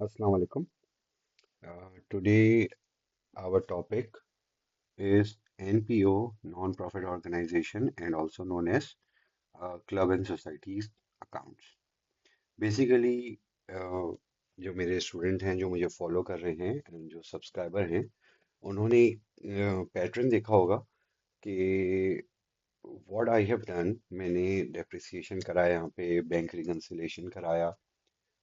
Assalamu alaikum. Today, our topic is NPO, non-profit organization, and also known as club and societies accounts. Basically, जो मेरे student हैं जो मुझे follow कर रहे हैं and जो सब्सक्राइबर हैं उन्होंने पैटर्न देखा होगा कि व्हाट आई हैव डन मैंने डेप्रिसिएशन कराया यहाँ पे बैंक रिकन्सिलेशन कराया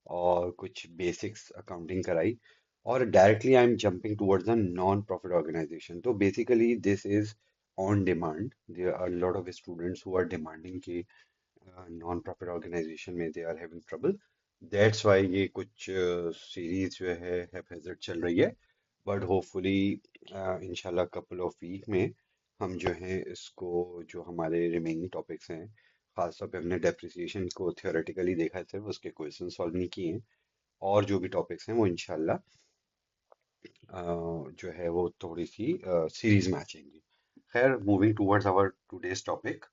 और कुछ बेसिक्स अकाउंटिंग कराई और directly I am jumping towards the non profit organisation तो basically this is on demand there are lot of students who are demanding कि नॉन प्रॉफिट ऑर्गेनाइजेशन में they are having trouble that's why ये कुछ series जो है haphazard चल रही है बट होपफुली इंशाल्लाह कपल ऑफ वीक में हम जो है इसको जो हमारे रिमेनिंग टॉपिक्स हैं खासतौर पे हमने डेप्रिसिएशन को थियोरेटिकली देखा है सिर्फ उसके क्वेश्चन सॉल्व नहीं किए हैं और जो भी टॉपिक्स हैं वो इंशाल्लाह जो है वो थोड़ी सी सीरीज में आ जाएंगी खैर moving towards our today's topic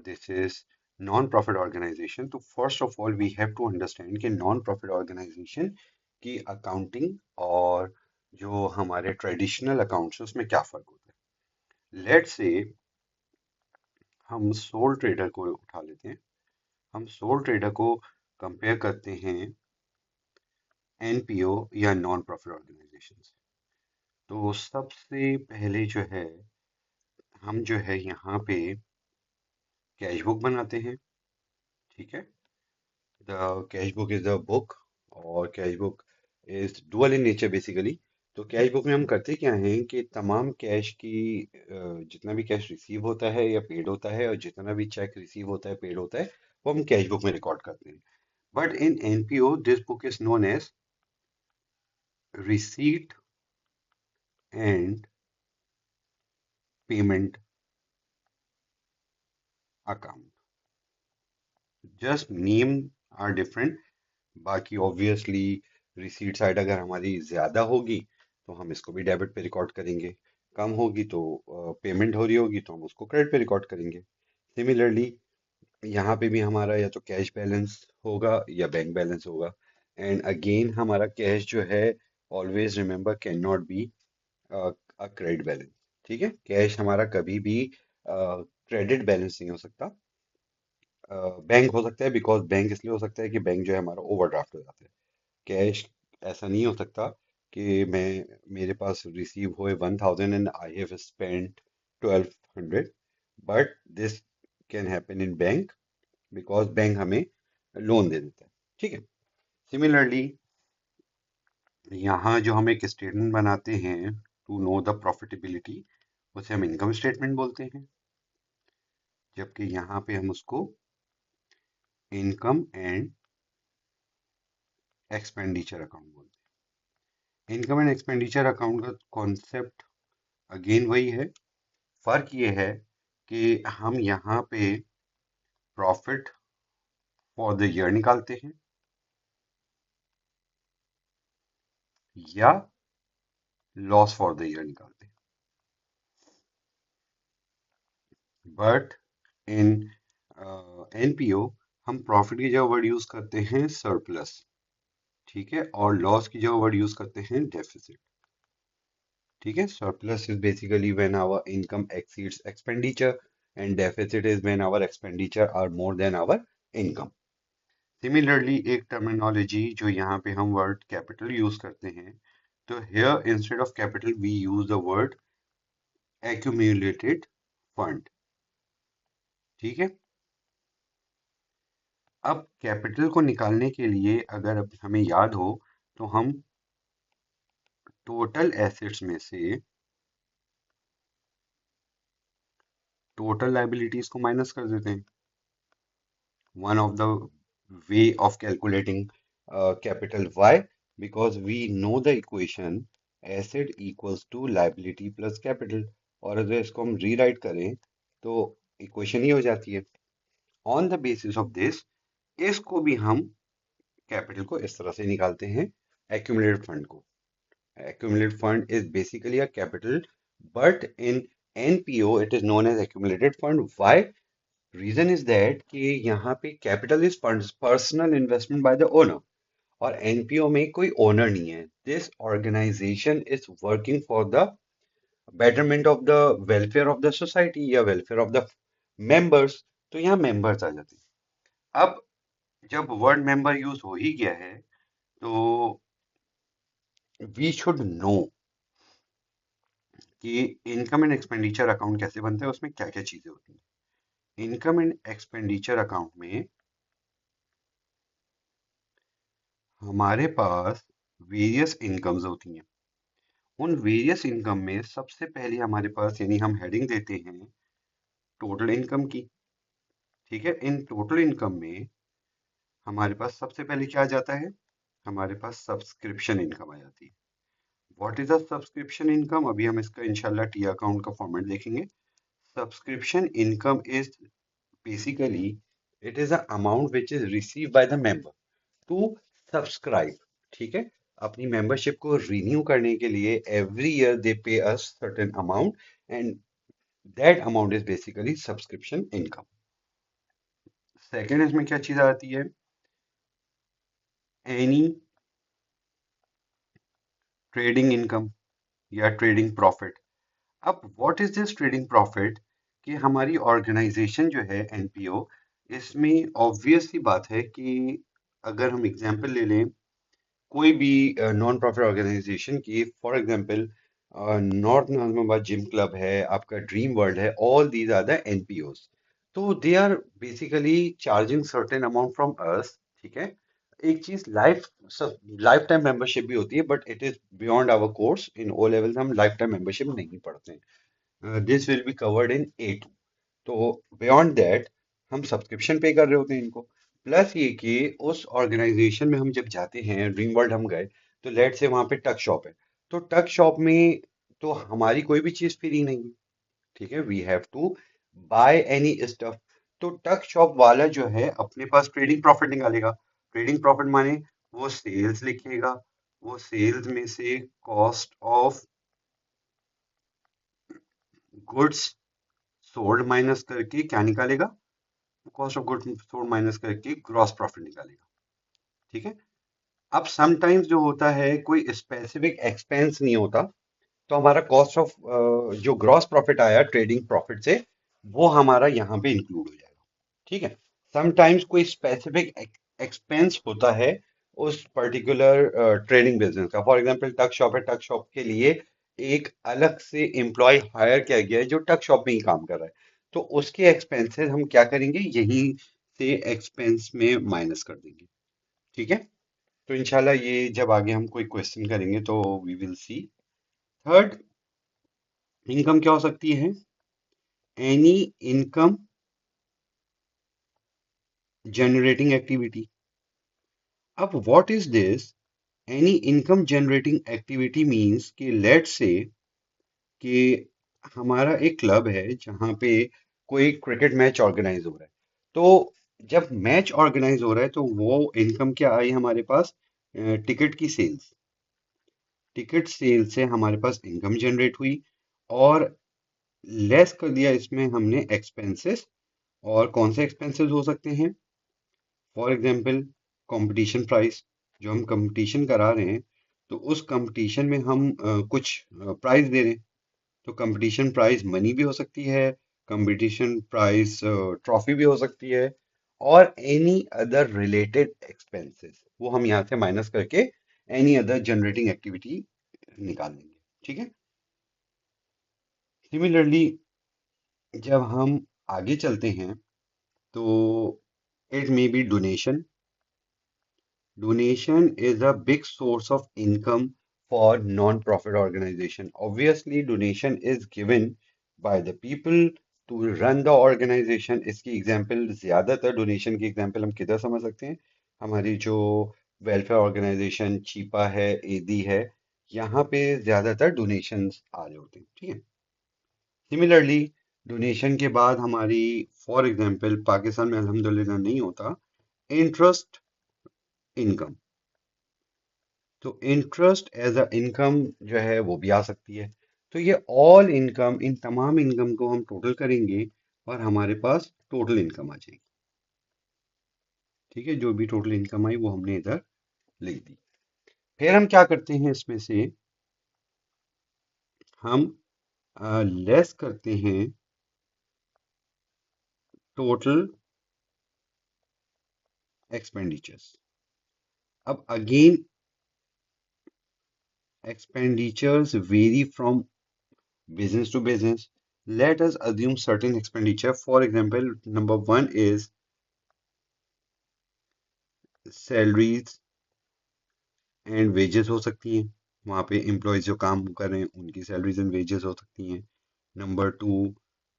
this is non profit organisation तो first of all we have to understand कि नॉन प्रॉफिट ऑर्गेनाइजेशन की अकाउंटिंग और जो हमारे ट्रेडिशनल अकाउंट्स हैं उसमें क्या फर्क होता है लेट्स से हम सोल ट्रेडर को उठा लेते हैं हम सोल ट्रेडर को कंपेयर करते हैं एनपीओ या नॉन प्रॉफिट ऑर्गेनाइजेशन से तो सबसे पहले जो है हम जो है यहाँ पे कैश बुक बनाते हैं ठीक है the cash book is the book और cash book is dual in nature basically तो कैश बुक में हम करते क्या हैं कि तमाम कैश की जितना भी कैश रिसीव होता है या पेड होता है और जितना भी चेक रिसीव होता है पेड होता है वो हम कैश बुक में रिकॉर्ड करते हैं but in NPO this book is known as receipt and payment account just name are different बाकी ऑब्वियसली रिसीट साइड अगर हमारी ज्यादा होगी तो हम इसको भी डेबिट पे रिकॉर्ड करेंगे कम होगी तो पेमेंट हो रही होगी तो हम उसको क्रेडिट पे रिकॉर्ड करेंगे सिमिलरली यहाँ पे भी हमारा या तो कैश बैलेंस होगा या बैंक बैलेंस होगा एंड अगेन हमारा कैश जो है always remember can not be a credit balance ठीक है कैश हमारा कभी भी क्रेडिट बैलेंस नहीं हो सकता बैंक हो सकता है बिकॉज बैंक इसलिए हो सकता है कि बैंक जो है हमारा ओवरड्राफ्ट हो जाता है कैश ऐसा नहीं हो सकता कि मैं मेरे पास रिसीव हुए 1000 and I have spent 1200 but this can happen in bank because bank हमें लोन दे देता है ठीक है सिमिलरली यहाँ जो हम एक स्टेटमेंट बनाते हैं टू नो द प्रॉफिटेबिलिटी उसे हम इनकम स्टेटमेंट बोलते हैं जबकि यहाँ पे हम उसको इनकम एंड एक्सपेंडिचर अकाउंट बोलते हैं इनकम एंड एक्सपेंडिचर अकाउंट का कॉन्सेप्ट अगेन वही है फर्क ये है कि हम यहाँ पे प्रॉफिट फॉर द ईयर निकालते हैं या लॉस फॉर द ईयर निकालते हैं बट इन एनपीओ हम प्रॉफिट की जगह वर्ड यूज करते हैं सरप्लस ठीक है और लॉस की जगह वर्ड यूज करते हैं डेफिसिट ठीक है surplus is basically when our income exceeds expenditure and deficit is when our expenditure are more than our income similarly एक टर्मिनोलॉजी जो यहाँ पे हम वर्ड कैपिटल यूज करते हैं तो here instead of capital we use the word accumulated fund ठीक है अब कैपिटल को निकालने के लिए अगर अब हमें याद हो तो हम टोटल एसेट्स में से टोटल लाइबिलिटीज को माइनस कर देते हैं one of the way of calculating capital why because we know the equation asset equals to liability plus capital और अगर इसको हम रीराइट करें तो इक्वेशन ही हो जाती है on the basis of this इसको भी हम कैपिटल को इस तरह से निकालते हैं accumulated फंड को accumulated fund is basically a capital but in NPO it is known as accumulated fund why reason is that कि यहाँ पे capital is personal investment by the owner और एनपीओ में कोई ओनर नहीं है। This organization is working for the betterment of the welfare of the society या welfare of the members. तो यहाँ मेंबर्स आ जाते हैं। अब जब वर्ड मेंबर यूज हो ही गया है तो वी शुड नो कि इनकम एंड एक्सपेंडिचर अकाउंट कैसे बनते हैं, उसमें क्या क्या चीजें होती हैं। इनकम एंड एक्सपेंडिचर अकाउंट में हमारे पास वेरियस इनकम्स होती हैं। उन वेरियस इनकम में सबसे पहले हमारे पास, यानी हम हेडिंग देते हैं टोटल इनकम की। ठीक है, इन टोटल इनकम में हमारे पास सबसे पहले क्या आ जाता है, हमारे पास सब्सक्रिप्शन इनकम आ जाती है। What is a subscription income, अभी हम इसका इंशाल्लाह टी अकाउंट का फॉर्मेट देखेंगे। Subscription income is basically it is an amount which is received by the member to subscribe। ठीक है, अपनी मेंबरशिप को रिन्यू करने के लिए every year they pay us certain amount and that amount is basically subscription income. Second इसमें क्या चीज आती है, एनी ट्रेडिंग इनकम या ट्रेडिंग प्रॉफिट। अब what is this trading profit, कि हमारी ऑर्गेनाइजेशन जो है एनपीओ, इसमें ऑब्वियस सी बात है कि अगर हम एग्जांपल ले लें कोई भी नॉन प्रॉफिट ऑर्गेनाइजेशन की, for example north Nazimabad gym club है, आपका ड्रीम वर्ल्ड है, all these are the NPOs. तो they are basically charging certain amount from us. ठीक है, एक चीज लाइफ टाइम मेंबरशिप भी होती है, but it is beyond our course. In O levels हम लाइफ टाइम मेंबरशिप नहीं पढ़ते हैं। This will be covered in A2। तो बियॉन्ड दैट हम सब्सक्रिप्शन पे कर रहे होते हैं इनको। प्लस ये कि उस ऑर्गेनाइजेशन में हम जब जाते हैं, ड्रीम वर्ल्ड हम गए, तो लेट से वहां पे टक शॉप है, तो टक शॉप में तो हमारी कोई भी चीज फ्री नहीं है। ठीक है, we have to buy any stuff. तो टक शॉप वाला जो है अपने पास ट्रेडिंग प्रॉफिट निकालेगा। ट्रेडिंग प्रॉफिट माने वो सेल्स लिखेगा, वो सेल्स में से cost of goods sold minus करके क्या निकालेगा, cost of goods sold minus करके ग्रॉस प्रॉफिट निकालेगा। ठीक है, अब समटाइम्स जो होता है कोई स्पेसिफिक एक्सपेंस नहीं होता, तो हमारा कॉस्ट ऑफ जो ग्रॉस प्रॉफिट आया ट्रेडिंग प्रॉफिट से, वो हमारा यहाँ पे इंक्लूड हो जाएगा। ठीक है, समटाइम्स कोई स्पेसिफिक एक्सपेंस होता है उस पर्टिकुलर ट्रेडिंग बिजनेस का। फॉर एग्जांपल टक शॉप है, टक शॉप के लिए एक अलग से एम्प्लॉय हायर किया गया है जो टक शॉप में ही काम कर रहा है, तो उसके एक्सपेंसेस हम क्या करेंगे, यहीं से एक्सपेंस में माइनस कर देंगे। ठीक है, तो इंशाल्लाह ये जब आगे हम कोई क्वेश्चन करेंगे तो we will see. Third income क्या हो सकती है, एनी इनकम जनरेटिंग एक्टिविटी। अब what is this, any income generating activity means कि लेट्स से कि हमारा एक क्लब है जहां पे कोई क्रिकेट मैच ऑर्गेनाइज हो रहा है। तो जब मैच ऑर्गेनाइज हो रहा है तो वो इनकम क्या आई हमारे पास, टिकट की सेल्स। टिकट सेल से हमारे पास इनकम जनरेट हुई, और लेस कर दिया इसमें हमने एक्सपेंसेस। और कौन से एक्सपेंसेस हो सकते हैं, फॉर एग्जांपल कंपटीशन प्राइस। जो हम कंपटीशन करा रहे हैं तो उस कंपटीशन में हम कुछ प्राइस दे रहे हैं, तो कंपटीशन प्राइस मनी भी हो सकती है, कंपटीशन प्राइस ट्रॉफी भी हो सकती है, और एनी अदर रिलेटेड एक्सपेंसेस वो हम यहाँ से माइनस करके एनी अदर जनरेटिंग एक्टिविटी निकाल लेंगे। ठीक है, सिमिलरली जब हम आगे चलते हैं तो it may be donation. Donation is a big source of income for non-profit organization. Obviously, donation is given by the people to run the organization. इसकी एग्जाम्पल, ज्यादातर डोनेशन की एग्जाम्पल हम किधर समझ सकते हैं, हमारी जो वेलफेयर ऑर्गेनाइजेशन चीपा है, एदी है, यहाँ पे ज्यादातर डोनेशंस आ रहे होते हैं। ठीक है, सिमिलरली डोनेशन के बाद हमारी, फॉर एग्जाम्पल पाकिस्तान में अल्हम्दुलिल्लाह नहीं होता, इंटरेस्ट इनकम। तो इंटरेस्ट एज अ इनकम जो है वो भी आ सकती है। तो ये ऑल इनकम, इन तमाम इनकम को हम टोटल करेंगे और हमारे पास टोटल इनकम आ जाएगी। ठीक है, जो भी टोटल इनकम आई वो हमने इधर लिख दी। फिर हम क्या करते हैं इसमें से, हम लेस करते हैं टोटल एक्सपेंडिचर्स। अब again expenditures vary from business to business. Let us assume certain expenditure. For example, number one is salaries and wages हो सकती हैं, वहाँ पे एम्प्लॉयज जो काम कर रहे हैं उनकी सैलरीज एंड वेजेस हो सकती हैं। नंबर टू,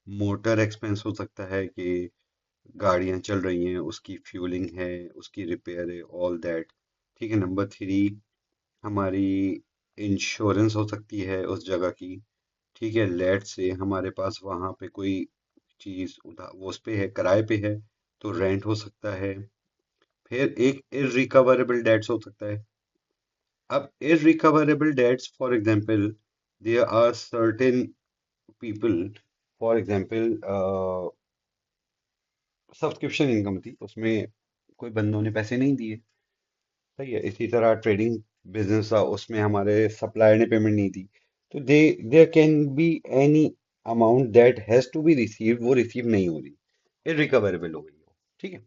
मोटर एक्सपेंस हो सकता है कि गाड़ियाँ चल रही हैं उसकी फ्यूलिंग है, उसकी रिपेयर है, ऑल दैट। ठीक है। नंबर थ्री, हमारी इंश्योरेंस हो सकती है उस जगह की। ठीक है। लेट से हमारे पास वहाँ पे कोई चीज़ वो उस पे है, किराए पे है, तो रेंट हो सकता है। फिर एक इररिकवरेबल डेट्स हो सकता है। अब irrecoverable debts, for example, there are certain people, for example, subscription income थी, उसमें कोई बंदों ने पैसे नहीं दिए। सही है। इसी तरह ट्रेडिंग बिजनेस था, उसमें हमारे सप्लायर ने पेमेंट नहीं दी। तो they there can be any amount that has to be received, वो रिसीव नहीं हो रही, इररिकवरेबल हो गई हो। ठीक है।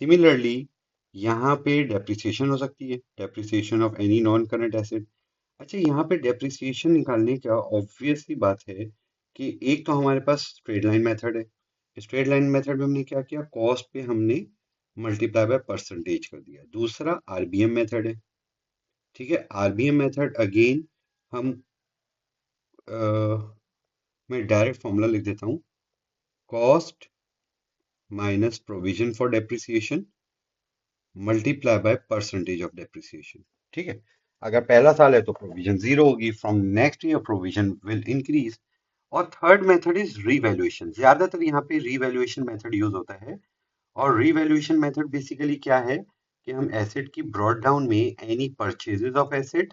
सिमिलरली यहाँ पे डेप्रिसिएशन हो सकती है, depreciation of any non current asset. अच्छा, यहाँ पे डेप्रिसिएशन निकालने का ऑब्वियस सी बात है कि एक तो हमारे पास स्ट्रेट लाइन मेथड है। स्ट्रेट लाइन मेथड में हमने क्या किया, कॉस्ट पे हमने मल्टीप्लाई बाय परसेंटेज कर दिया। दूसरा आरबीएम मेथड है। ठीक है। आरबीएम मेथड अगेन हम मैं डायरेक्ट फॉर्मूला लिख देता हूँ, cost minus provision for depreciation multiply by percentage of depreciation. ठीक है। अगर पहला साल है तो प्रोविजन जीरो होगी, from next year provision will increase. और थर्ड मेथड इज रीवैल्यूएशन। ज्यादातर यहाँ पे रीवैल्यूएशन मेथड यूज होता है। और रीवैल्यूएशन मेथड बेसिकली क्या है कि हम एसेट की ब्रॉड डाउन में any purchases of asset,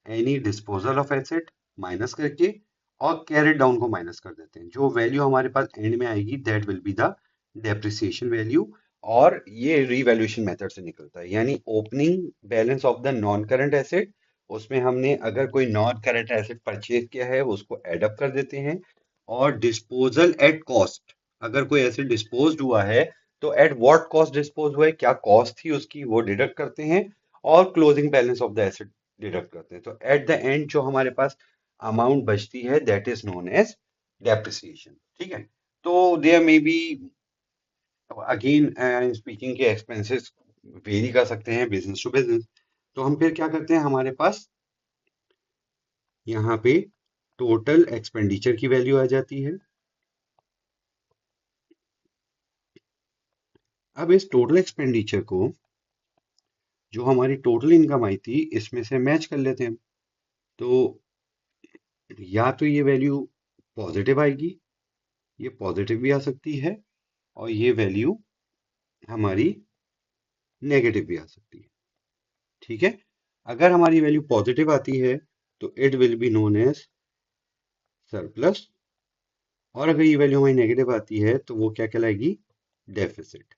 any disposal of asset minus करके और कैरेट डाउन को माइनस कर देते हैं। जो वैल्यू हमारे पास एंड में आएगी that will be the depreciation value. और ये रीवैल्यूएशन मेथड से निकलता है, यानी opening balance of the non current asset, उसमें हमने अगर कोई नॉन करंट एसेट परचेज किया है उसको एड अप कर देते हैं। और डिस्पोजल एट कॉस्ट, अगर कोई एसेट डिस्पोज हुआ है तो एट व्हाट कॉस्ट डिस्पोज हुआ है, क्या कॉस्ट थी उसकी, वो डिडक्ट करते हैं। और closing balance of the asset deduct करते हैं। तो एट द एंड जो हमारे पास अमाउंट बचती है that is known as depreciation. ठीक है। तो there may be again speaking के एक्सपेंसेस वेरी कर सकते हैं बिजनेस टू बिजनेस। तो हम फिर क्या करते हैं, हमारे पास यहाँ पे टोटल एक्सपेंडिचर की वैल्यू आ जाती है। अब इस टोटल एक्सपेंडिचर को जो हमारी टोटल इनकम आई थी इसमें से मैच कर लेते हैं। तो या तो ये वैल्यू पॉजिटिव आएगी, ये पॉजिटिव भी आ सकती है, और ये वैल्यू हमारी नेगेटिव भी आ सकती है। ठीक है। अगर हमारी वैल्यू पॉजिटिव आती है तो it will be known as surplus, और अगर ये वैल्यू हमारी नेगेटिव आती है तो वो क्या कहलाएगी, डेफिसिट।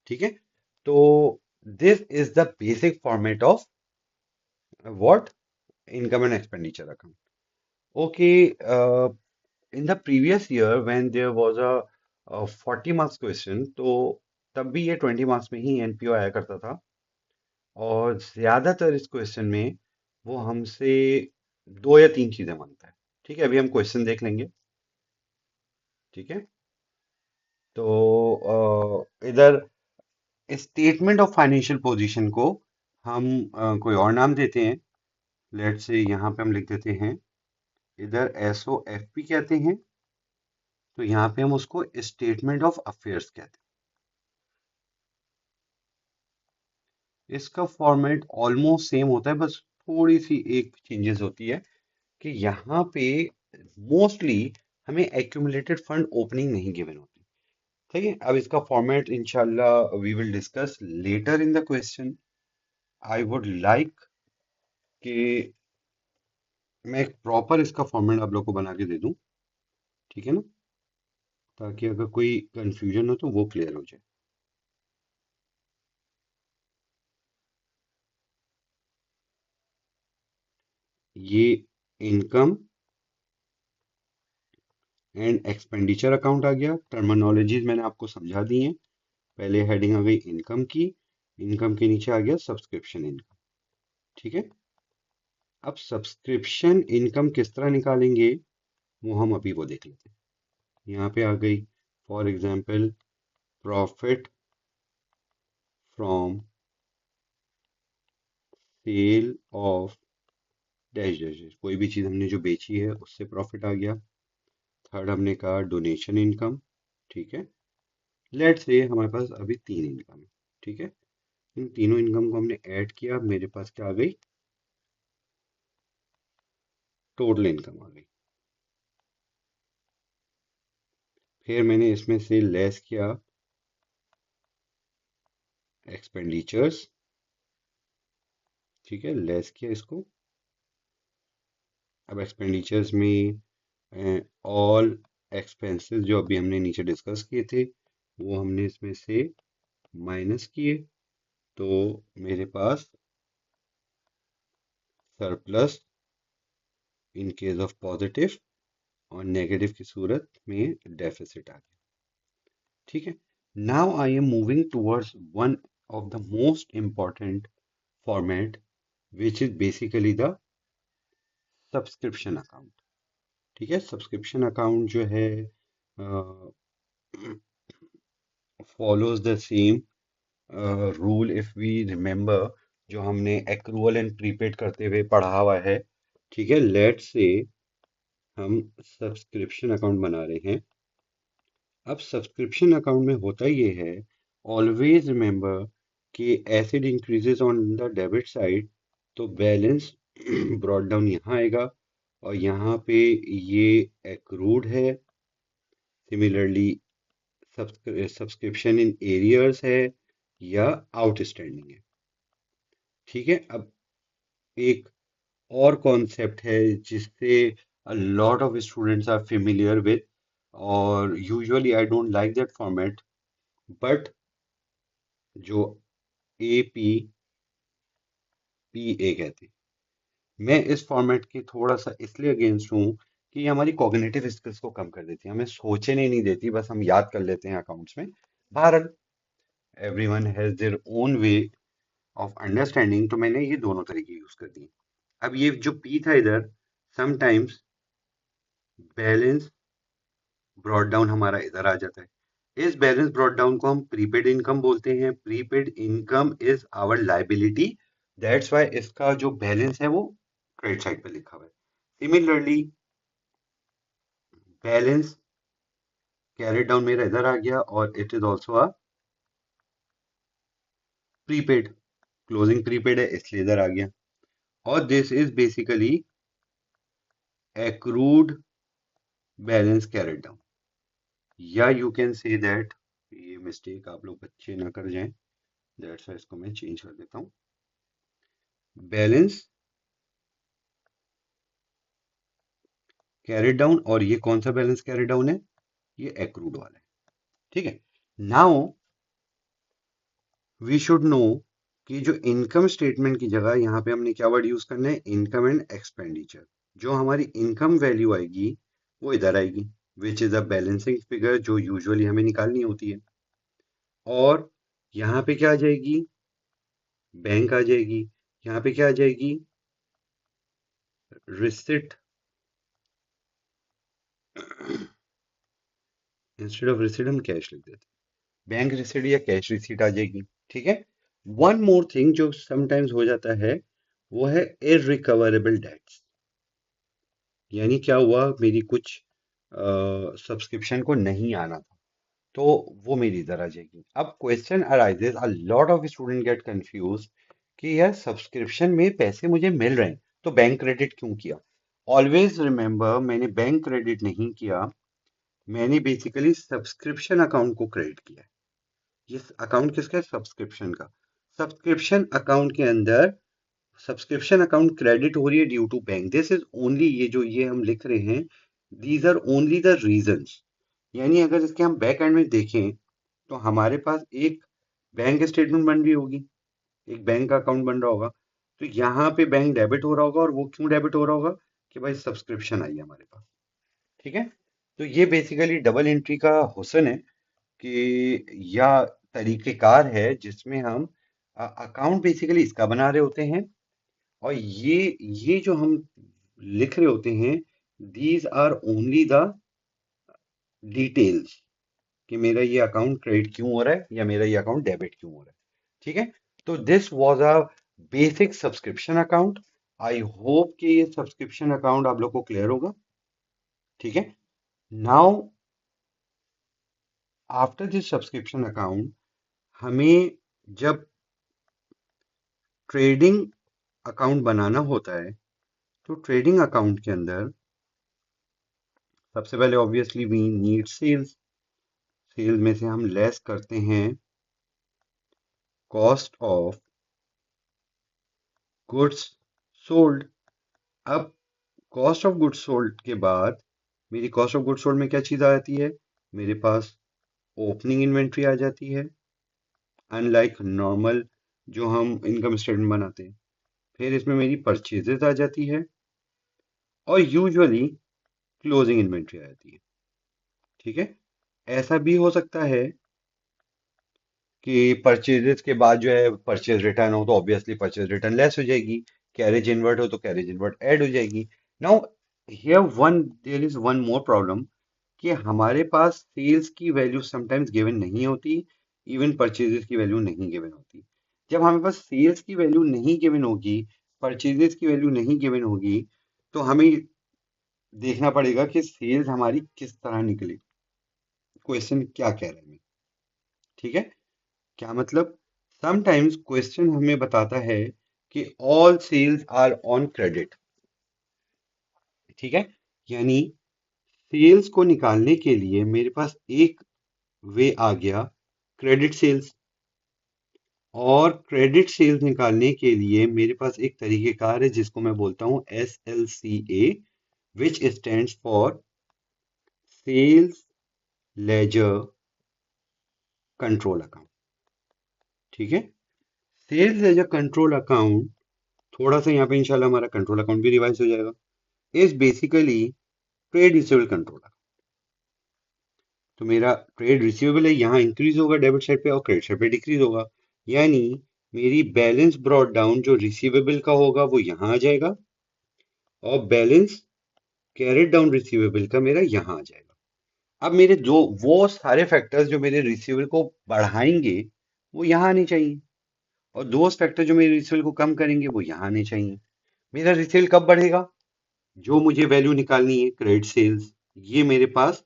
ठीक है। तो this is the basic format of what, income and expenditure account. Okay. In the previous year when there was a 40 marks question, तो तब भी ये 20 मार्क्स में ही एनपीओ आया करता था। और ज्यादातर इस क्वेश्चन में वो हमसे दो या तीन चीजें मांगता है। ठीक है। अभी हम क्वेश्चन देख लेंगे। ठीक है। तो इधर स्टेटमेंट ऑफ फाइनेंशियल पोजीशन को हम कोई और नाम देते हैं। लेट से यहाँ पे हम लिख देते हैं, इधर एस ओ एफ पी कहते हैं, तो यहाँ पे हम उसको स्टेटमेंट ऑफ अफेयर्स कहते हैं। इसका फॉर्मेट ऑलमोस्ट सेम होता है, बस थोड़ी सी एक चेंजेस होती है कि यहाँ पे मोस्टली हमें एक्यूमुलेटेड फंड ओपनिंग नहीं गिवन होती। ठीक है। अब इसका फॉर्मेट इंशाल्लाह we will discuss later in the question. I would like कि मैं एक प्रॉपर इसका फॉर्मेट आप लोग को बना के दे दूं। ठीक है ना, ताकि अगर कोई कंफ्यूजन हो तो वो क्लियर हो जाए। ये इनकम एंड एक्सपेंडिचर अकाउंट आ गया। टर्मिनोलॉजीज मैंने आपको समझा दी हैं। पहले हेडिंग आ गई इनकम की, इनकम के नीचे आ गया सब्सक्रिप्शन इनकम। ठीक है। अब सब्सक्रिप्शन इनकम किस तरह निकालेंगे वो हम अभी वो देख लेते हैं। यहाँ पे आ गई for example profit from sale of dash dash dash, कोई भी चीज हमने जो बेची है उससे प्रॉफिट आ गया। थर्ड हमने कहा डोनेशन इनकम। ठीक है। लेट्स से हमारे पास अभी तीन इनकम है। ठीक है। इन तीनों इनकम को हमने ऐड किया, मेरे पास क्या आ गई, टोटल इनकम आ गई। फिर मैंने इसमें से लेस किया एक्सपेंडिचर्स। ठीक है, लेस किया इसको। अब एक्सपेंडिचर्स में ऑल एक्सपेंसेस जो अभी हमने नीचे डिस्कस किए थे वो हमने इसमें से माइनस किए, तो मेरे पास surplus in case of positive और नेगेटिव की सूरत में डेफिसिट आ गया। ठीक है। Now I am moving towards one of the most important format which is basically the subscription account. ठीक है। सब्सक्रिप्शन अकाउंट जो है follows the same rule if we remember, जो हमने एक्रूअल एंड प्रीपेड करते हुए पढ़ा हुआ है। ठीक है। लेट्स से हम सब्सक्रिप्शन अकाउंट बना रहे हैं। अब सब्सक्रिप्शन अकाउंट में होता ये है, ऑलवेज रिमेंबर कि as it increases on the debit side तो बैलेंस ब्रॉट डाउन यहाँ आएगा, और यहाँ पे ये एक्रूड है। सिमिलरली सब्सक्रिप्शन इन एरियर्स है या आउटस्टैंडिंग है। ठीक है। अब एक और कॉन्सेप्ट है जिससे a lot of students are familiar with, और usually I don't like that format, but जो APPA कहते हैं, मैं इस फॉर्मेट के थोड़ा सा इसलिए अगेंस्ट हूँ कि ये हमारी कॉग्निटिव स्किल्स को कम कर देती है, हमें सोचने नहीं देती, बस हम याद कर लेते हैं अकाउंट्स में। बहरहाल everyone has their own way of understanding, तो मैंने ये दोनों तरीके यूज कर दिए। अब ये जो पी था इधर, समटाइम्स बैलेंस ब्रॉट डाउन हमारा इधर आ जाता है। इस बैलेंस ब्रॉट डाउन को हम प्रीपेड इनकम बोलते हैं। Prepaid income is our liability, that's why इसका जो बैलेंस है वो क्रेडिट साइड पे लिखा हुआ है। सिमिलरली बैलेंस कैरेट डाउन मेरा इधर आ गया, और it is also a prepaid, closing prepaid है इसलिए इधर आ गया। और this is basically accrued balance carried down, या यू कैन से दैट, ये मिस्टेक आप लोग बच्चे ना कर जाएं, दैट्स व्हाई इसको मैं चेंज कर देता हूँ। बैलेंस कैरेट डाउन, और ये कौन सा बैलेंस कैरेट डाउन है, ये एक्रूड वाला है। ठीक है। नाउ वी शुड नो कि जो इनकम स्टेटमेंट की जगह यहाँ पे हमने क्या वर्ड यूज करना है, इनकम एंड एक्सपेंडिचर। जो हमारी इनकम वैल्यू आएगी वो इधर आएगी, which is a balancing figure जो यूजुअली हमें निकालनी होती है। और यहाँ पे क्या आ जाएगी, बैंक आ जाएगी। यहाँ पे क्या आ जाएगी, रिसिट, इंस्टेड ऑफ रिसिट हम कैश लिख देते हैं, बैंक रिसिट या कैश रिसीट आ जाएगी। ठीक है। वन मोर थिंग जो समटाइम्स हो जाता है वो है इरिकवरेबल डेट्स, यानी क्या हुआ, मेरी कुछ सब्सक्रिप्शन को नहीं आना था, तो वो मेरी इधर आ जाएगी। अब question arises, a lot of student get confuse कि यार सब्सक्रिप्शन में पैसे मुझे मिल रहे हैं तो बैंक क्रेडिट क्यों किया। ऑलवेज रिमेंबर, मैंने बैंक क्रेडिट नहीं किया, मैंने बेसिकली सब्सक्रिप्शन अकाउंट को क्रेडिट किया है। ये अकाउंट किसका है, सब्सक्रिप्शन का। सब्सक्रिप्शन अकाउंट के अंदर सब्सक्रिप्शन अकाउंट क्रेडिट हो रही है due to bank, this is only, ये जो ये हम लिख रहे हैं, these are only the reasons. यानी अगर इसके हम बैक एंड में देखें तो हमारे पास एक बैंक स्टेटमेंट बन रही होगी, एक बैंक का अकाउंट बन रहा होगा, तो यहाँ पे बैंक डेबिट हो रहा होगा, और वो क्यों डेबिट हो रहा होगा कि भाई सब्सक्रिप्शन आई है हमारे पास। ठीक है। तो ये बेसिकली डबल एंट्री का हुस्न है कि या तरीकेकार है जिसमें हम अकाउंट बेसिकली इसका बना रहे होते हैं, और ये जो हम लिख रहे होते हैं, these are only the details कि मेरा ये अकाउंट क्रेडिट क्यों हो रहा है या मेरा ये अकाउंट डेबिट क्यों हो रहा है। ठीक है। तो this was a basic subscription account. I hope कि ये सब्सक्रिप्शन अकाउंट आप लोग को क्लियर होगा। ठीक है। Now after this subscription account, हमें जब ट्रेडिंग अकाउंट बनाना होता है, तो ट्रेडिंग अकाउंट के अंदर सबसे पहले obviously we need sales. Sale में से हम लेस करते हैं कॉस्ट ऑफ गुड्स सोल्ड। अब कॉस्ट ऑफ गुड्स सोल्ड के बाद मेरी कॉस्ट ऑफ गुड्स सोल्ड में क्या चीज़ आ जाती है, मेरे पास ओपनिंग इन्वेंट्री आ जाती है, अनलाइक नॉर्मल जो हम इनकम स्टेटमेंट बनाते हैं। फिर इसमें मेरी परचेजेस आ जाती है, और यूजुअली क्लोजिंग इन्वेंट्री आ जाती है। ठीक है। ऐसा भी हो सकता है कि परचेजेस के बाद जो है परचेज रिटर्न हो, तो ऑब्वियसली परचेज रिटर्न लेस हो जाएगी। कैरेज इनवर्ट हो तो कैरेज इनवर्ट ऐड हो जाएगी। Now here one there is one more problem कि हमारे पास सेल्स की वैल्यू समटाइम्स गिवन नहीं होती, इवन परचेजेस की वैल्यू नहीं गिवन होती। जब हमारे पास सेल्स की वैल्यू नहीं गिवन होगी, परचेजेस की वैल्यू नहीं गिवन होगी, तो हमें देखना पड़ेगा कि सेल्स हमारी किस तरह निकली, क्वेश्चन क्या कह रहे हैं। ठीक है। क्या मतलब, समटाइम्स क्वेश्चन हमें बताता है कि all sales are on credit. ठीक है। यानी सेल्स को निकालने के लिए मेरे पास एक वे आ गया क्रेडिट सेल्स, और क्रेडिट सेल्स निकालने के लिए मेरे पास एक तरीकेकार है जिसको मैं बोलता हूं SLCA, which stands for sales ledger control account. ठीक है। सेल्स लेजर कंट्रोल अकाउंट, थोड़ा सा यहाँ पे इंशाल्लाह हमारा कंट्रोल अकाउंट भी रिवाइज हो जाएगा, is basically trade receivable control. तो मेरा ट्रेड रिसीवेबल है, यहाँ इंक्रीज होगा डेबिट साइड पे, और क्रेडिट साइड पे डिक्रीज होगा। यानी मेरी बैलेंस ब्रॉट डाउन जो रिसीवेबल का होगा वो यहाँ आ जाएगा, और बैलेंस कैरेट डाउन रिसीवेबल का मेरा यहाँ आ जाएगा। अब मेरे जो वो सारे फैक्टर्स जो मेरे रिसीवेबल को बढ़ाएंगे वो यहाँ आने चाहिए, और दोस्त फैक्टर जो मेरे रिसीवेबल को कम करेंगे वो यहाँ आने चाहिए। मेरा रिसीवेबल कब बढ़ेगा, जो मुझे वैल्यू निकालनी है क्रेडिट सेल्स, ये मेरे पास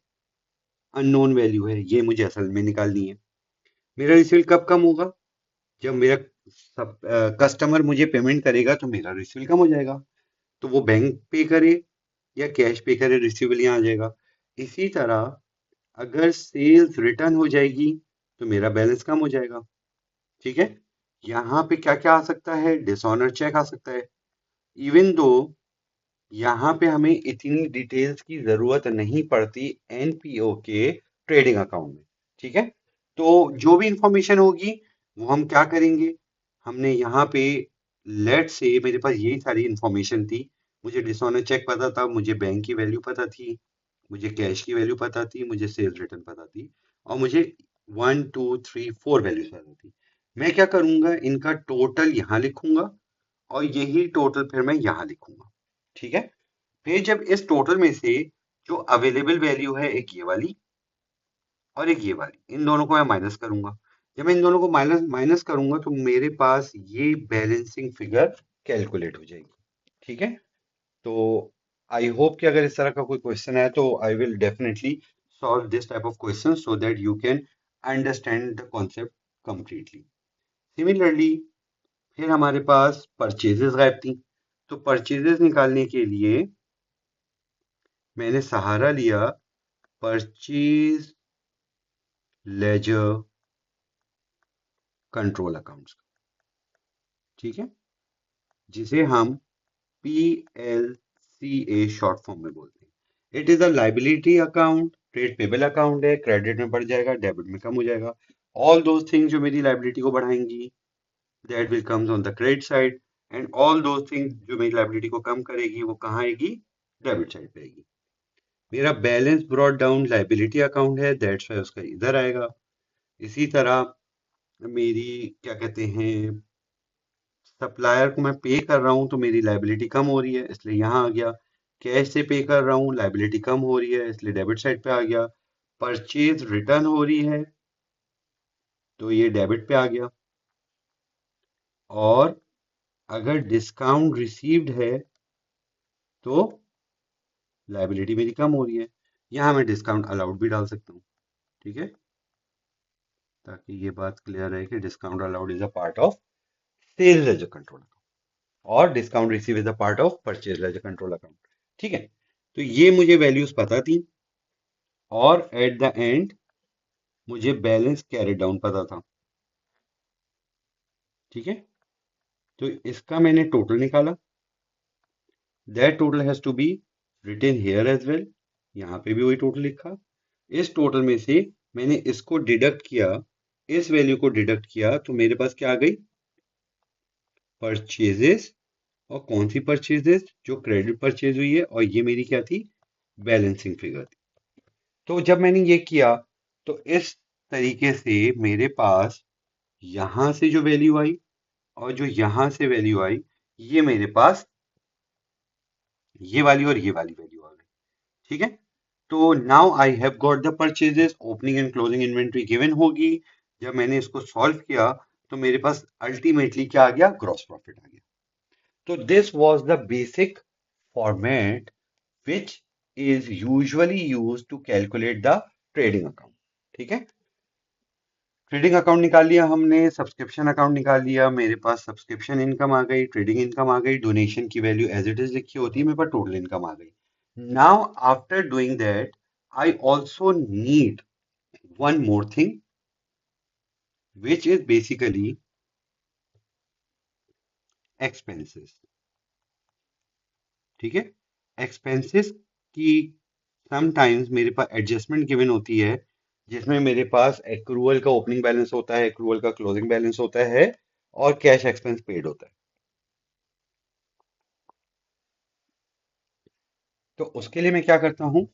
अननोन वैल्यू है, ये मुझे असल में निकालनी है। मेरा रिसीवेबल कब कम होगा, जब मेरा कस्टमर मुझे पेमेंट करेगा तो मेरा रिसीवेबल कम हो जाएगा। तो वो बैंक पे करे या कैश पे करे, रिसीवेबल यहाँ आ जाएगा। इसी तरह अगर सेल्स रिटर्न हो जाएगी तो मेरा बैलेंस कम हो जाएगा। ठीक है। यहाँ पे क्या क्या आ सकता है, डिसऑनर चेक आ सकता है। इवन दो यहाँ पे हमें इतनी डिटेल्स की जरूरत नहीं पड़ती एनपीओ के ट्रेडिंग अकाउंट में। ठीक है। तो जो भी इंफॉर्मेशन होगी वो हम क्या करेंगे, हमने यहाँ पे लेट से मेरे पास यही सारी इंफॉर्मेशन थी। मुझे डिसऑनर चेक पता था, मुझे बैंक की वैल्यू पता थी, मुझे कैश की वैल्यू पता थी, मुझे सेल्स रिटर्न पता थी, और मुझे 1 2 3 4 वैल्यूज पता थी। मैं क्या करूंगा, इनका टोटल यहाँ लिखूंगा, और यही टोटल फिर मैं यहाँ लिखूंगा। ठीक है। फिर जब इस टोटल में से जो अवेलेबल वैल्यू है, एक ये वाली और एक ये वाली, इन दोनों को मैं माइनस करूंगा। जब मैं इन दोनों को माइनस माइनस करूंगा तो मेरे पास ये बैलेंसिंग फिगर कैलकुलेट हो जाएगी। ठीक है। तो आई होप कि अगर इस तरह का कोई क्वेश्चन है तो I will definitely solve this type of question so that you can understand the concept completely. Similarly फिर हमारे पास परचेजेस गायब थी, तो परचेजेस निकालने के लिए मैंने सहारा लिया परचेज लेजर कंट्रोल अकाउंट्स का। ठीक है। जिसे हम PLCA शॉर्ट फॉर्म में बोलते हैं। It is a liability account, trade payable account है, क्रेडिट में बढ़ जाएगा, डेबिट में कम हो जाएगा। ऑल दोज थिंग्स जो मेरी लाइबिलिटी को बढ़ाएंगी, that will comes on the credit side. And all those things जो मेरी लाइबिलिटी को कम करेगी वो कहाँ आएगी, डेबिट साइड पे आएगी। मेरा balance brought down liability account है, दैट्स वाई उसका इधर आएगा। इसी तरह मेरी क्या कहते हैं, सप्लायर को मैं पे कर रहा हूँ तो मेरी लाइबिलिटी कम हो रही है इसलिए यहाँ आ गया। कैश से पे कर रहा हूँ, लाइबिलिटी कम हो रही है इसलिए डेबिट साइड पे आ गया। परचेज रिटर्न हो रही है तो ये डेबिट पे आ गया। और अगर डिस्काउंट रिसीव्ड है तो लाइबिलिटी मेरी कम हो रही है। यहाँ मैं डिस्काउंट अलाउड भी डाल सकता हूँ, ठीक है, ताकि ये बात क्लियर है कि discount allowed is a part of sales ledger control account और discount receive is a part of purchase ledger control account. ठीक है, तो ये मुझे वैल्यूज पता थी और एट द एंड मुझे बैलेंस कैरी डाउन पता था। ठीक है, तो इसका मैंने टोटल निकाला। That total has to be written here as well. यहाँ पे भी वही टोटल लिखा। इस टोटल में से मैंने इसको डिडक्ट किया, इस वैल्यू को डिडक्ट किया तो मेरे पास क्या आ गई, परचेजेस। और कौन सी परचेजेस, जो क्रेडिट परचेज हुई है, और ये मेरी क्या थी, बैलेंसिंग फिगर थी। तो जब मैंने ये किया तो इस तरीके से मेरे पास यहां से जो वैल्यू आई और जो यहां से वैल्यू आई, ये मेरे पास ये वाली और ये वाली वैल्यू आ गई। ठीक है, तो now I have got the purchases, opening and closing inventory given होगी। जब मैंने इसको सॉल्व किया तो मेरे पास अल्टीमेटली क्या आ गया, ग्रॉस प्रॉफिट आ गया। तो this was the basic format which is usually used to calculate the trading account। ठीक है, ट्रेडिंग अकाउंट निकाल लिया हमने, सब्सक्रिप्शन अकाउंट निकाल लिया, मेरे पास सब्सक्रिप्शन इनकम आ गई, ट्रेडिंग इनकम आ गई, डोनेशन की वैल्यू एज इट इज लिखी होती है, मेरे पास टोटल इनकम आ गई। Now after doing that I also need one more thing which is basically expenses. ठीक है, एक्सपेंसेस की समटाइम्स मेरे पास एडजस्टमेंट गिवन होती है, जिसमें मेरे पास एक्रूअल का ओपनिंग बैलेंस होता है, एक्रूअल का क्लोजिंग बैलेंस होता है और कैश एक्सपेंस पेड होता है। तो उसके लिए मैं क्या करता हूं,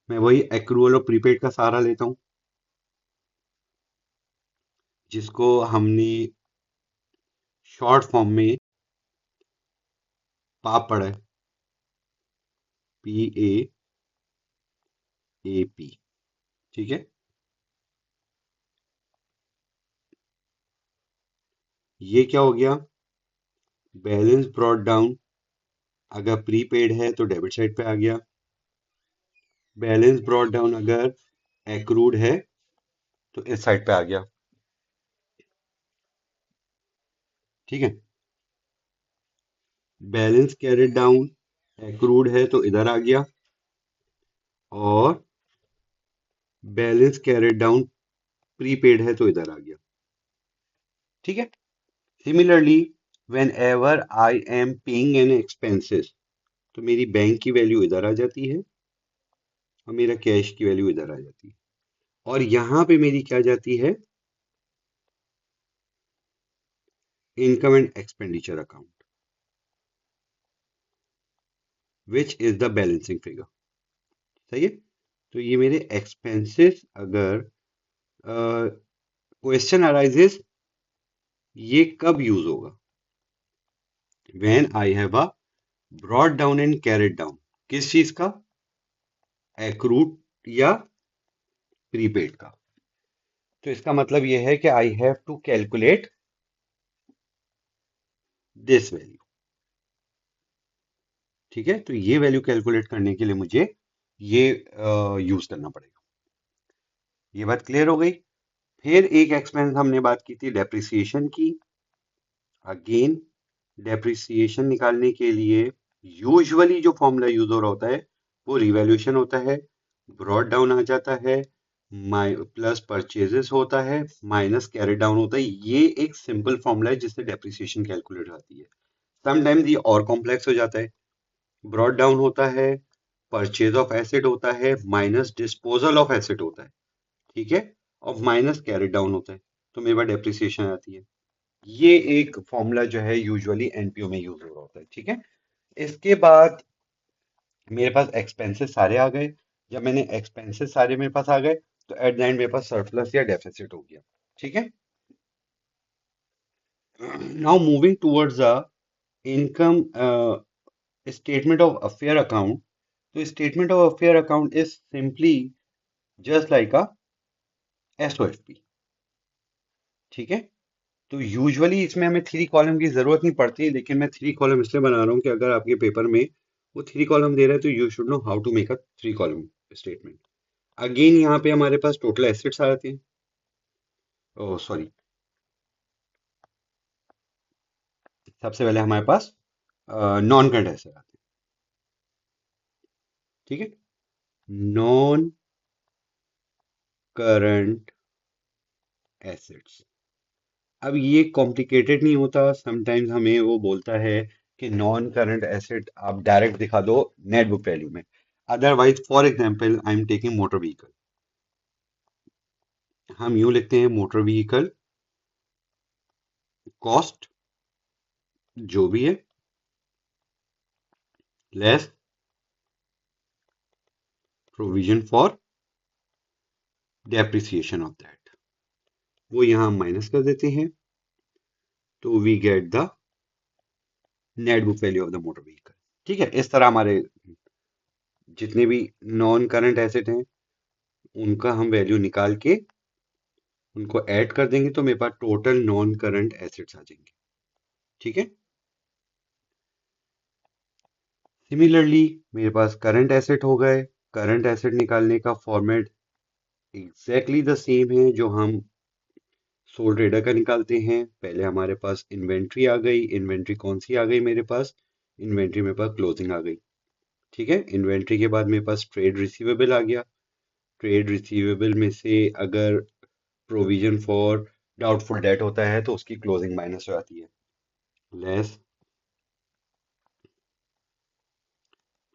मैं वही एक्रूअल और प्रीपेड का सहारा लेता हूं, जिसको हमने शॉर्ट फॉर्म में पाप पढ़ा है, PAAP। ठीक है, ये क्या हो गया, बैलेंस ब्रॉट डाउन अगर प्रीपेड है तो डेबिट साइड पे आ गया, बैलेंस ब्रॉट डाउन अगर एक्रूड है तो इस साइड पे आ गया। ठीक है, बैलेंस कैरेड डाउन एक्रूड है तो इधर आ गया, और बैलेंस कैरेड डाउन प्रीपेड है तो इधर आ गया। ठीक है, similarly whenever I am paying an expenses तो मेरी बैंक की वैल्यू इधर आ जाती है और मेरा कैश की वैल्यू इधर आ जाती है, और यहां पे मेरी क्या जाती है, income and expenditure account which is the balancing figure. सही है, तो ये मेरे एक्सपेंसेस अगर क्वेश्चन अराइजेस, ये कब यूज होगा, when I have a brought down and carried down, किस चीज का, एक्रूट या प्रीपेड का। तो इसका मतलब यह है कि I have to calculate this value. ठीक है, तो ये वैल्यू कैलकुलेट करने के लिए मुझे ये यूज करना पड़ेगा। ये बात क्लियर हो गई। फिर एक एक्सपेंस हमने बात की थी डेप्रिसिएशन की। अगेन डेप्रिसिएशन निकालने के लिए यूजुअली जो फॉर्मूला यूज हो रहा होता है वो रिवैल्यूएशन होता है, ब्रॉड डाउन आ जाता है, प्लस परचेजेस होता है, माइनस कैरी डाउन होता है। ये एक सिंपल फॉर्मूला है जिससे डेप्रिसिएशन कैलकुलेट आती है। समटाइम्स ये और कॉम्प्लेक्स हो जाता है, ब्रॉड डाउन होता है, परचेज ऑफ एसेट होता है, माइनस डिस्पोजल ऑफ एसेट होता है। ठीक है, और माइनस कैरी डाउन होता है, तो मेरे पास डेप्रिसिएशन आती है। ये एक फॉर्मूला जो है यूजुअली एनपीओ में यूज हो रहा होता है, ठीक है। इसके बाद मेरे पास एक्सपेंसेस सारे आ गए। जब मैंने एक्सपेंसेस सारे मेरे पास आ गए, तो एट द एंड मेरे पास सरप्लस या डेफिसिट हो गया, ठीक है। Now moving towards a income statement of affair account. तो statement of affair account is simply just like a SOFP, ठीक है। तो यूजुअली इसमें हमें थ्री कॉलम की जरूरत नहीं पड़ती, लेकिन मैं थ्री कॉलम इसलिए बना रहा हूँ कि अगर आपके पेपर में वो थ्री कॉलम दे रहा है, तो you should know how to make a three column statement. Again यहाँ पे हमारे पास टोटल एसेट्स आ जाते हैं। ओह सॉरी, सबसे पहले हमारे पास नॉन करंट एसेट आते हैं, ठीक है। नॉन करंट एसेट्स, अब ये कॉम्प्लिकेटेड नहीं होता। समटाइम्स हमें वो बोलता है कि नॉन करंट एसेट आप डायरेक्ट दिखा दो नेट बुक वैल्यू में। Otherwise for example I am taking motor vehicle, हम यूं लिखते हैं मोटर व्हीकल कॉस्ट जो भी है less provision for depreciation of that, वो यहां माइनस कर देते हैं। तो we get the net book value of the motor vehicle, ठीक है। इस तरह हमारे जितने भी नॉन करंट एसेट हैं उनका हम वैल्यू निकाल के उनको ऐड कर देंगे, तो मेरे पास टोटल नॉन करंट एसेट्स आ जाएंगे, ठीक है। सिमिलरली मेरे पास करंट एसेट हो गए। करंट एसेट निकालने का फॉर्मेट एग्जैक्टली द सेम है जो हम सोल ट्रेडर का निकालते हैं। पहले हमारे पास इन्वेंट्री आ गई। इन्वेंट्री कौन सी आ गई मेरे पास? इन्वेंट्री मेरे पास क्लोजिंग आ गई, ठीक है। इन्वेंट्री के बाद मेरे पास ट्रेड रिसीवेबल आ गया। ट्रेड रिसीवेबल में से अगर प्रोविजन फॉर डाउटफुल डेट होता है तो उसकी क्लोजिंग माइनस हो जाती है, less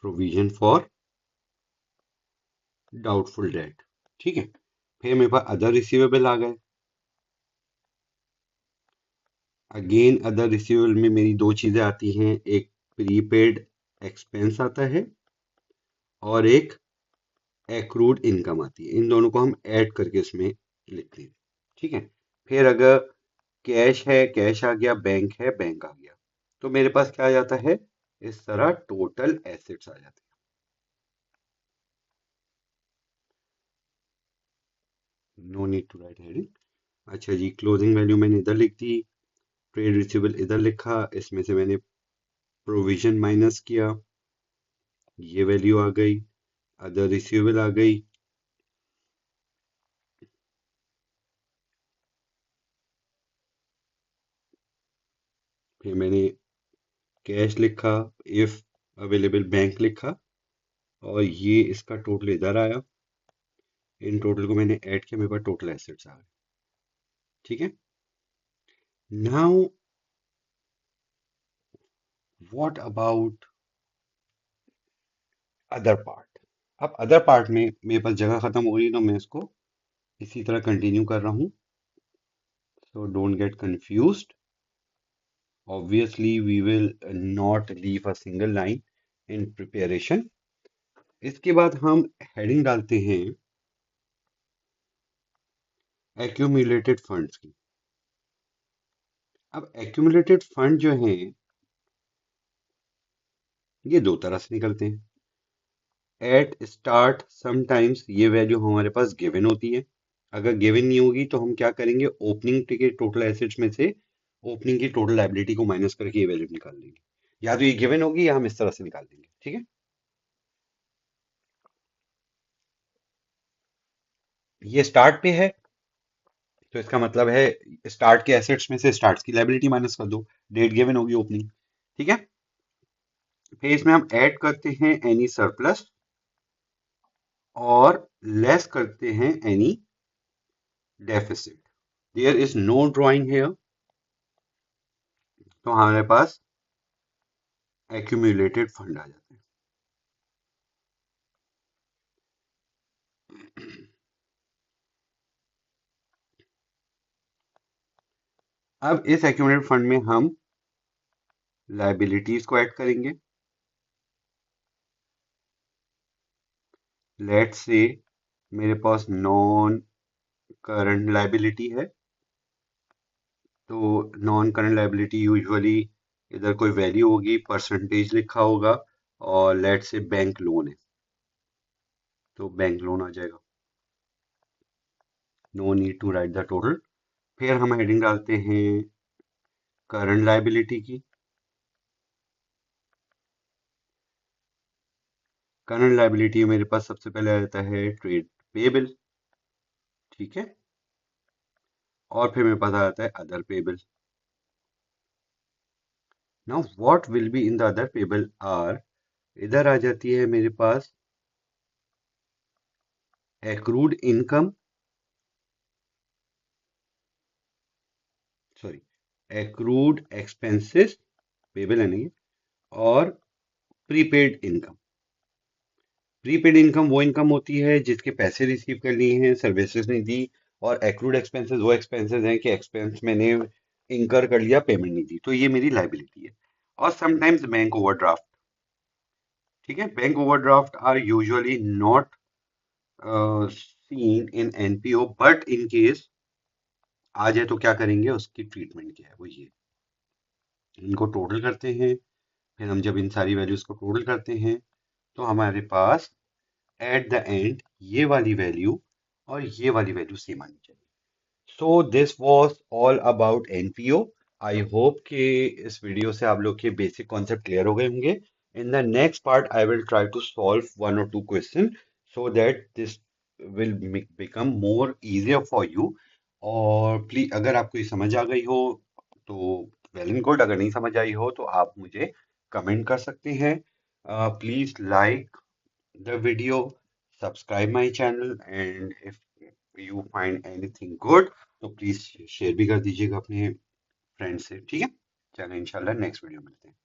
provision for doubtful debt, ठीक है। फिर मेरे पास अदर रिसीवेबल आ गए। अगेन अदर रिसीवेबल में मेरी दो चीजें आती हैं, एक प्रीपेड एक्सपेंस आता है और एक एक्रूड इनकम आती है। इन दोनों को हम ऐड करके इसमें लिखते हैं, ठीक है। फिर अगर कैश है, कैश आ गया, बैंक है, बैंक आ गया, तो मेरे पास क्या आ जाता है? इस तरह टोटल एसेट्स आ जाते हैं। No need to write heading. अच्छा जी, क्लोजिंग वैल्यू मैंने इधर लिख दी, ट्रेड रिसीवेबल इधर लिखा, इसमें से मैंने प्रोविजन माइनस किया, ये वैल्यू आ गई। अदर रिसीवेबल आ गई, फिर मैंने कैश लिखा, इफ अवेलेबल बैंक लिखा, और ये इसका टोटल इधर आया। इन टोटल को मैंने ऐड किया, मेरे पास टोटल एसेट्स आ गए, ठीक है। Now what about other part? अब अदर पार्ट में मेरे पास जगह खत्म हो गई, तो मैं इसको इसी तरह कंटिन्यू कर रहा हूँ। So don't get confused, obviously we will not leave a single line in preparation. इसके बाद हम हेडिंग डालते हैं एक्यूमुलेटेड फंड्स की। अब एक्यूमुलेटेड फंड जो हैं ये दो तरह से निकलते हैं। एट स्टार्ट समटाइम्स ये वैल्यू हमारे पास गिवन होती है। अगर गिवन नहीं होगी तो हम क्या करेंगे? ओपनिंग के टोटल एसेट्स में से ओपनिंग की टोटल लायबिलिटी को माइनस करके ये वैल्यू निकाल लेंगे। या तो ये गिवन होगी या हम इस तरह से निकाल देंगे, ठीक है। ये स्टार्ट पे है, तो इसका मतलब है स्टार्ट के एसेट्स में से स्टार्ट की लायबिलिटी माइनस कर दो। डेट गिवन होगी ओपनिंग, ठीक है। फिर इसमें हम ऐड करते हैं एनी सरप्लस और लेस करते हैं any deficit. There is no drawing here, तो हमारे पास एक्यूमुलेटेड फंड आ जाते हैं। अब इस एक्यूमुलेटेड फंड में हम लाइबिलिटीज को ऐड करेंगे। लेट्स से मेरे पास नॉन करंट लाइबिलिटी है, तो नॉन करंट लाइबिलिटी यूजुअली इधर कोई वैल्यू होगी, परसेंटेज लिखा होगा, और लेट्स से बैंक लोन है, तो बैंक लोन आ जाएगा। No need to write the total. फिर हम हेडिंग डालते हैं करंट लाइबिलिटी की। करंट लाइबिलिटी मेरे पास सबसे पहले आ जाता है ट्रेड पेबल, ठीक है, और फिर मेरे पास आ जाता है other payable. Now what will be in the other payable are, इधर आ जाती है मेरे पास accrued income, sorry, accrued expenses, payable है नहीं, और प्रीपेड इनकम। प्रीपेड इनकम वो इनकम होती है जिसके पैसे रिसीव कर लिए हैं, सर्विसेज नहीं दी। और एक्रूड एक्सपेंसेस वो एक्सपेंसेस हैं कि एक्सपेंस मैंने इंकर कर लिया, पेमेंट नहीं दी, तो ये मेरी लाइबिलिटी है। और समटाइम्स बैंक ओवरड्राफ्ट, ठीक है, bank overdraft are usually not seen in NPO, but in case आ जाए तो क्या करेंगे, उसकी ट्रीटमेंट क्या है वो ये। इनको टोटल करते हैं, फिर हम जब इन सारी वैल्यूज को टोटल करते हैं तो हमारे पास एट द एंड ये वाली वैल्यू और ये वाली वैल्यू सेम आनी चाहिए। So this was all about NPO. I hope कि इस वीडियो से आप लोग के बेसिक कॉन्सेप्ट क्लियर हो गए होंगे। In the next part I will try to solve one और two question so that this will become more easier for you. और प्लीज अगर आपको ये समझ आ गई हो तो वेल एंड गुड, अगर नहीं समझ आई हो तो आप मुझे कमेंट कर सकते हैं। Please like the video, subscribe my channel, and if you find anything good तो प्लीज शेयर भी कर दीजिएगा अपने फ्रेंड से, ठीक है। चलो इंशाल्लाह नेक्स्ट वीडियो मिलते हैं।